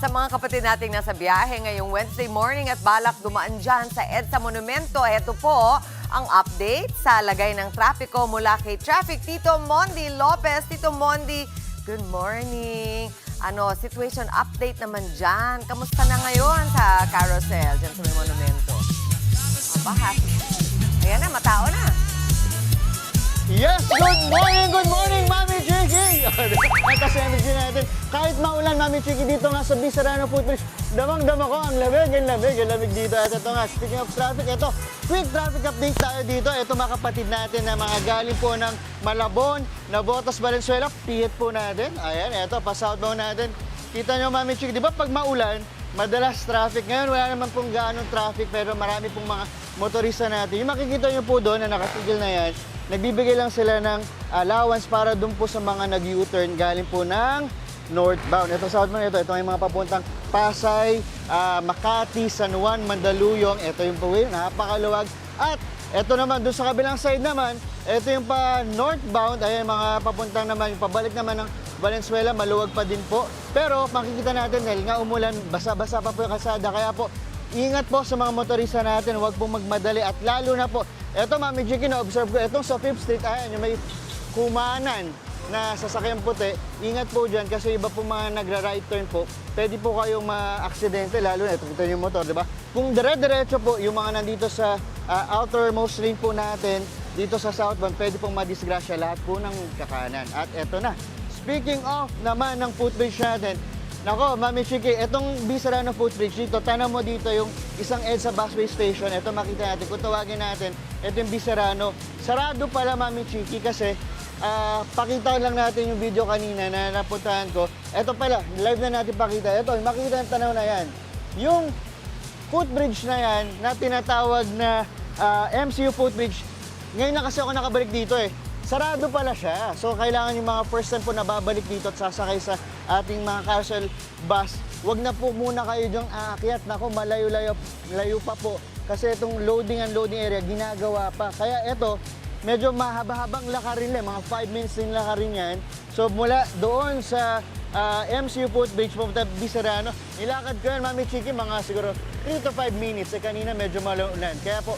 Sa mga kapatid nating nasa biyahe ngayong Wednesday morning at balak dumaan dyan sa EDSA Monumento, ito po ang update sa lagay ng trapiko mula kay Traffic Tito Mondi Lopez. Tito Mondi, good morning. Situation update naman dyan. Kamusta na ngayon sa carousel dyan sa may monumento? Happy. Ayan na, matao na. Yes, good morning, Mami Chiki! Ito sa energy natin. Kahit maulan, Mami Chiki, dito nga sa Bisarano Footbridge, damang-dama ko ang lamig dito. At ito nga, speaking of traffic, ito, quick traffic update tayo dito. Ito mga kapatid natin na mga galing po ng Malabon, Navotas, Valenzuela, pihit po natin. Ayan, ito, pa-southbound natin. Kita nyo, Mami Chiki, di ba pag maulan, madalas traffic. Ngayon, wala naman pong gaanong traffic, pero marami pong mga motorista natin. Yung makikita nyo po doon na nakatigil na yan, nagbibigay lang sila ng allowance para doon po sa mga nag-U-turn galing po ng northbound. Ito southbound, ito yung mga papuntang Pasay, Makati, San Juan, Mandaluyong. Ito yung po yun, napakaluwag. At ito naman, doon sa kabilang side naman, ito yung pa northbound, ayan mga papuntang naman, yung pabalik naman ng Valenzuela, maluwag pa din po. Pero makikita natin dahil nga umulan, basa-basa pa po yung kalsada. Kaya po, ingat po sa mga motorista natin, huwag po magmadali at lalo na po, eto Mami Chiki, na-observe ko, etong sa 5th Street, ayan, yung may kumanan na sasakyang puti, ingat po dyan kasi iba po mga nagra-right turn po, pwede po kayong ma-aksidente, lalo na ito, ito yung motor, di ba? Kung dire-diretso po, yung mga nandito sa outermost lane po natin, dito sa southbound, pwede pong madisgrasya lahat po ng kakanan. At eto na, speaking of naman ng footbridge natin, nako, Mami Chiki, itong Bisarano Footbridge dito, tanong mo dito yung isang EDSA busway station. Ito makita natin, kung tawagin natin, ito yung Bisarano. Sarado pala, Mami Chiki, kasi pakita lang natin yung video kanina na napuntahan ko. Ito pala, live na natin pakita. Ito, makita yung tanaw na yan. Yung footbridge na yan, na tinatawag na MCU Footbridge, ngayon na kasi ako nakabalik dito eh. Sarado pala siya. So, kailangan yung mga first time po na babalik dito at sasakay sa ating mga carousel bus, wag na po muna kayo dyang aakyat. Nako, malayo pa po. Kasi itong loading and loading area, ginagawa pa. Kaya ito, medyo mahaba-habang lakarin lang. Mga 5 minutes din lakarin yan. So, mula doon sa MCU Footbridge, pupunta Bisarano, nilakad ko yan, Mami Chiki, mga siguro 3 to 5 minutes. Kanina medyo malaulan. Kaya po,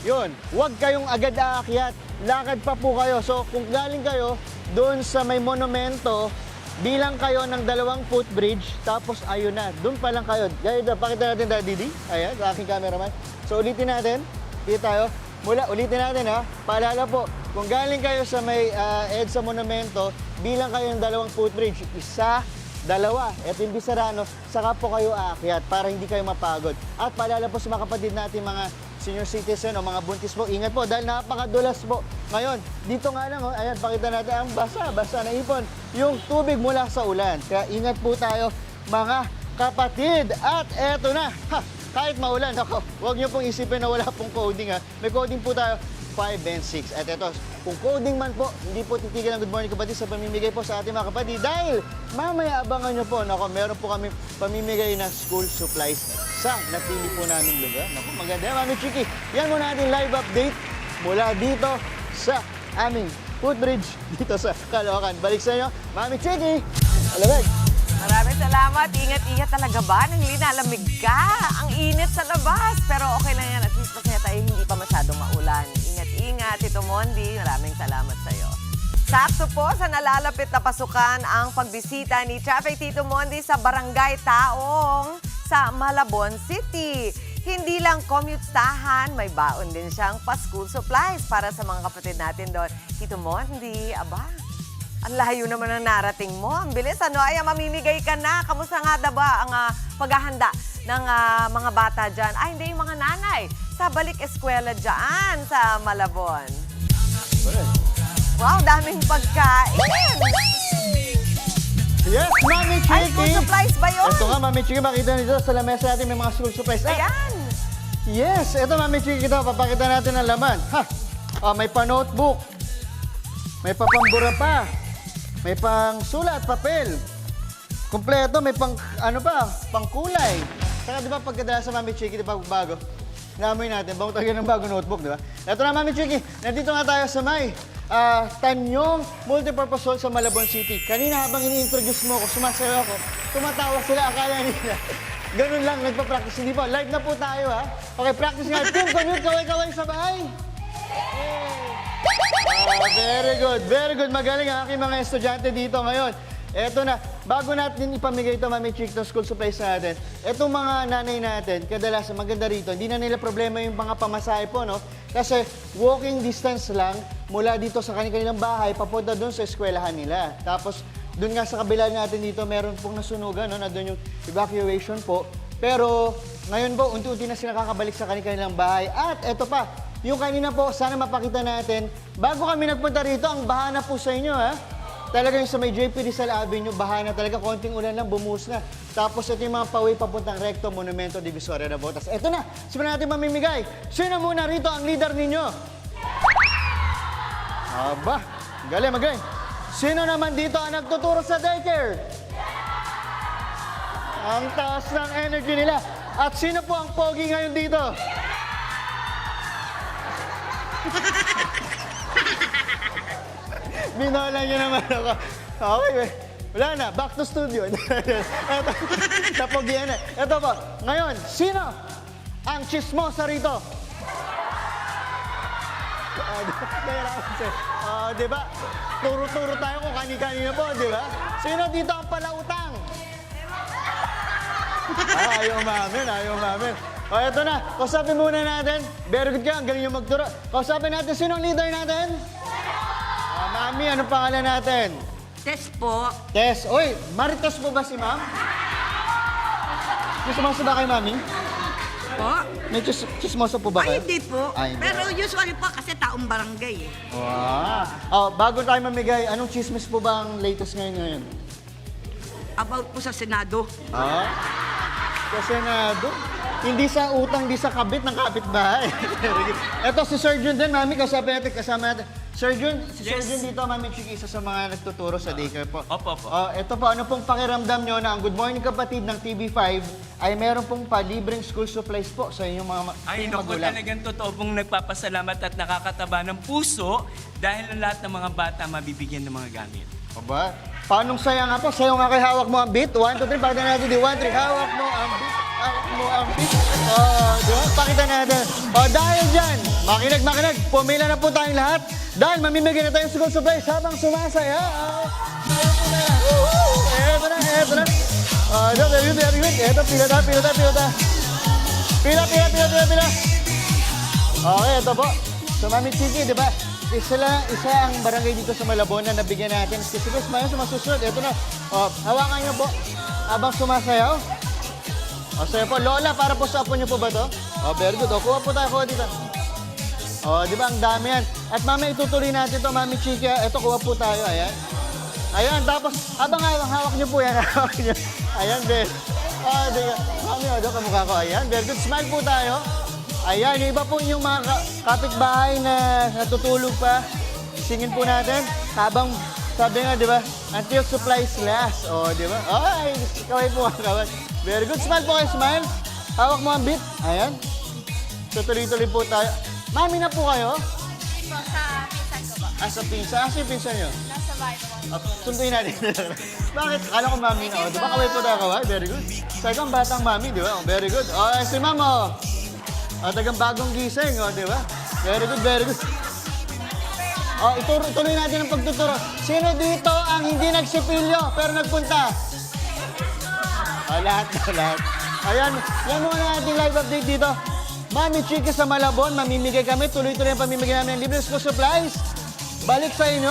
yun, huwag kayong agad aakyat. Lakad pa po kayo. So, kung galing kayo doon sa may monumento, bilang kayo ng 2 footbridge, tapos ayun na, doon pa lang kayo. Gaya, pakita natin Daddy D. Ayan, sa aking cameraman. So, ulitin natin. Dito tayo. Ulitin natin ha. Paalala po, kung galing kayo sa may EDSA Monumento, bilang kayo ng 2 footbridge, 1, 2, ito yung Bisarano, saka po kayo aakyat para hindi kayo mapagod. At paalala po sa mga kapatid natin, mga senior citizen o mga buntis po, ingat po dahil napakadulas po. Ngayon, dito nga lang, ayan, pakita natin ang basa na ipon. Yung tubig mula sa ulan. Kaya ingat po tayo, mga kapatid. At eto na, kahit maulan, ako, huwag niyo pong isipin na wala pong coding ha. May coding po tayo, 5 and 6. At eto, kung coding man po, hindi po titigil ang Good Morning Kapatid sa pamimigay po sa ating mga kapatid. Dahil mamaya abangan nyo po, nako, meron po kami pamimigay ng school supplies sa napili po naming lugar. Naku, maganda yan, Mami Chiki. Yan muna natin live update mula dito sa aming footbridge dito sa Caloocan. Balik sa inyo, Mami Chiki. Alabag. Maraming salamat. Ingat-ingat talaga ba? Nang linalamig ka. Ang init sa labas. Pero okay lang yan. At least masaya tayo hindi pa masyadong maulan. Ingat-ingat, Tito Mondi. Maraming salamat sa'yo. Sakto po sa nalalapit na pasukan ang pagbisita ni Traffic Tito Mondi sa Barangay Taong sa Malabon City. Hindi lang commute-stahan, may baon din siyang pa-school supplies para sa mga kapatid natin doon. Tito Mondi, aba, ang layo naman ang narating mo. Ang bilis, Ay, mamimigay ka na. Kamusta nga ba ang paghahanda ng mga bata dyan? Ay, hindi, yung mga nanay. Sa balik eskwela dyan sa Malabon. Wow, daming pagkain! Yes, Mami Chiki! Ay, school supplies ba yun? Ito nga, Mami Chiki, makita nito sa lamesa natin may mga school supplies. Ayan! Yes, ito Mami Chiki, ito, papakita natin ang laman. May pa-notebook, may pa-pambura pa, may pang-sulat, papel. Kompleto, may pang, pang-kulay. Saka di ba pagkadala sa Mami Chiki, di ba bago? Namoy natin, bago tayo ng bago notebook, di ba? Ito na Mami Chiki, nandito nga tayo sa may Tanyong Multipurpose Hall sa Malabon City. Kanina habang ini-introduce mo ako, sumasayaw ako, tumatawa sila, akala nila. Ganun lang, nagpa-practice. Hindi po, live na po tayo ha. Okay, practice nga. Team Commute, kaway-kaway sa bahay. Very good, very good. Magaling ang aking mga estudyante dito ngayon. Eto na, bago natin ipamigay ito, Mami Chick, ng school supplies natin, etong mga nanay natin, kadalasan maganda rito, hindi na nila problema yung mga pamasahe po, no? Kasi walking distance lang mula dito sa kanilang bahay, papunta doon sa eskwelahan nila. Tapos, doon nga sa kabila natin dito, meron pong nasunugan, no? Na doon yung evacuation po. Pero, ngayon po, unti-unti na sila kakabalik sa kanilang bahay. At eto pa, yung kanina po, sana mapakita natin, bago kami nagpunta rito, ang baha na po sa inyo, ha? Talagang sa may JP Rizal Avenue, baha na talaga, konting ulan lang, bumuhos na. Tapos ito yung mga pauwi papuntang Recto, Monumento, Divisoria na Botas. Ito na, simulan natin mamimigay. Sino muna rito ang leader ninyo? Aba, galing, magaling. Sino naman dito ang nagtuturo sa daycare? Ang taas ng energy nila. At sino po ang pogi ngayon dito? Binola niyo naman ako. Okay, wala na. Back to studio. Ito, napogian na. Ito po. Ngayon, sino ang chismosa rito? Di ba? Turo-turo tayo kung kani-kanina po, di ba? Sino dito ang palautang? Ayaw mamin, ayaw mamin. O, eto na. Kausapin muna natin. Very good ka. Ang galing yung magturo. Kausapin natin. Sino ang leader natin? Mami, anong pangalan natin? Tess po. Tess. Uy, marites po ba si ma'am? Chismoso ba kay mami? Po? May chismoso po ba kayo? Ay, hindi po. Ay, hindi. Pero usually po kasi taong barangay eh. Wow. Oh, bago tayo mamigay, anong chismis po ba ang latest ngayon? About po sa Senado. Ah? Sa Senado? Hindi sa utang, hindi sa kabit ng kapitbahay. Ito si Sir Jun din, mami, kasama natin. Sir Jun, si Sir Jun dito, Mami Chick, isa sa mga nagtuturo sa daycare po. Opo. Ito po, ano pong pakiramdam nyo na ang Good Morning Kapatid ng TV5 ay meron pong palibreng school supplies po sa inyong mga Ay, naku, magulang? talagang totoo pong nagpapasalamat at nakakataba ng puso dahil ang lahat ng mga bata mabibigyan ng mga gamit. Aba, paanong saya nga po? Sayo nga kay hawak mo ang beat. 1, 2, 3, pakita natin di 1, 3, hawak mo ang beat. Hawak mo ang beat. Di ba? Pakita natin. Dahil dyan, makinig, pumila na po tayong lahat. Dahil mamimigay na tayong school supplies habang sumasaya. Eto na. Very good. Eto, pila. Pila. Okay, ito po. So, Mami Chiki, di ba? Isa ang barangay dito sa Malabon na nabigyan natin. Kasi mayo sa masusunod. Ito na. Hawakan niyo po habang sumasayaw. Sayo po. Lola, para po sa apo niyo po ba to? Very good. Kuha po tayo dito. Di ba? Ang dami yan. At mami, itutuloy natin ito, Mami Chiki. Ito, kuha po tayo. Ayan. Tapos, habang hawak niyo po yan. Hawak niyo. Ayan, Ben. Di ba? Mami, doon kamukha ko. Ayan. Very good. Smile po tayo. Ayan, yung iba po yung mga kapitbahay na natutulog pa. Singin po natin habang, sabi nga, di ba, until supplies last. Di ba? Ay, kaway po kaway. Very good. Smile po kayo, smile. Hawak mo ang beat. Ayan. So, tuloy-tuloy po tayo. Mami na po kayo? Po, sa pinsan ko po. Sa pinsan. Asa yung pinsan nyo? Nasa bahay po. Sunduin natin. Bakit? Kala ko mami na. Di ba kaway po tayo kaway? Very good. Sa ikang batang mami, di ba? Very good. Si mama. Tagang bagong gising, di ba? Very good. Ituloy natin ang pagtuturo. Sino dito ang hindi nagsipilyo pero nagpunta? Lahat. Ayan, yan muna natin live update dito. Mami Chiki sa Malabon, mamimigay kami. Tuloy-tuloy ang pamimigay namin ng libre school supplies. Balik sa inyo,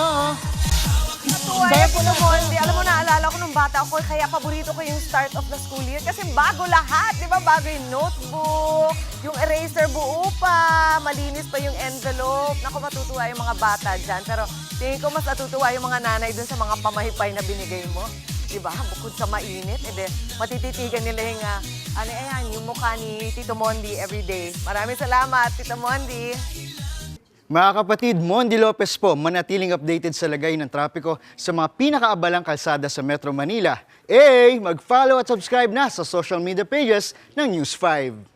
Kaya po naman, alam mo, naalala ko nung bata ako, kaya paborito ko yung start of the school year. Kasi bago lahat, di ba? Bago yung notebook, yung eraser buo pa, malinis pa yung envelope. Naku, matutuwa yung mga bata dyan. Pero tingin ko mas natutuwa yung mga nanay dun sa mga pamahipay na binigay mo. Di ba? Bukod sa mainit, matititigan nila yung mukha ni Tito Mondi everyday. Maraming salamat, Tito Mondi. Mga kapatid, Mondi Lopez po, manatiling updated sa lagay ng trapiko sa mga pinakaabalang kalsada sa Metro Manila. Mag-follow at subscribe na sa social media pages ng News 5.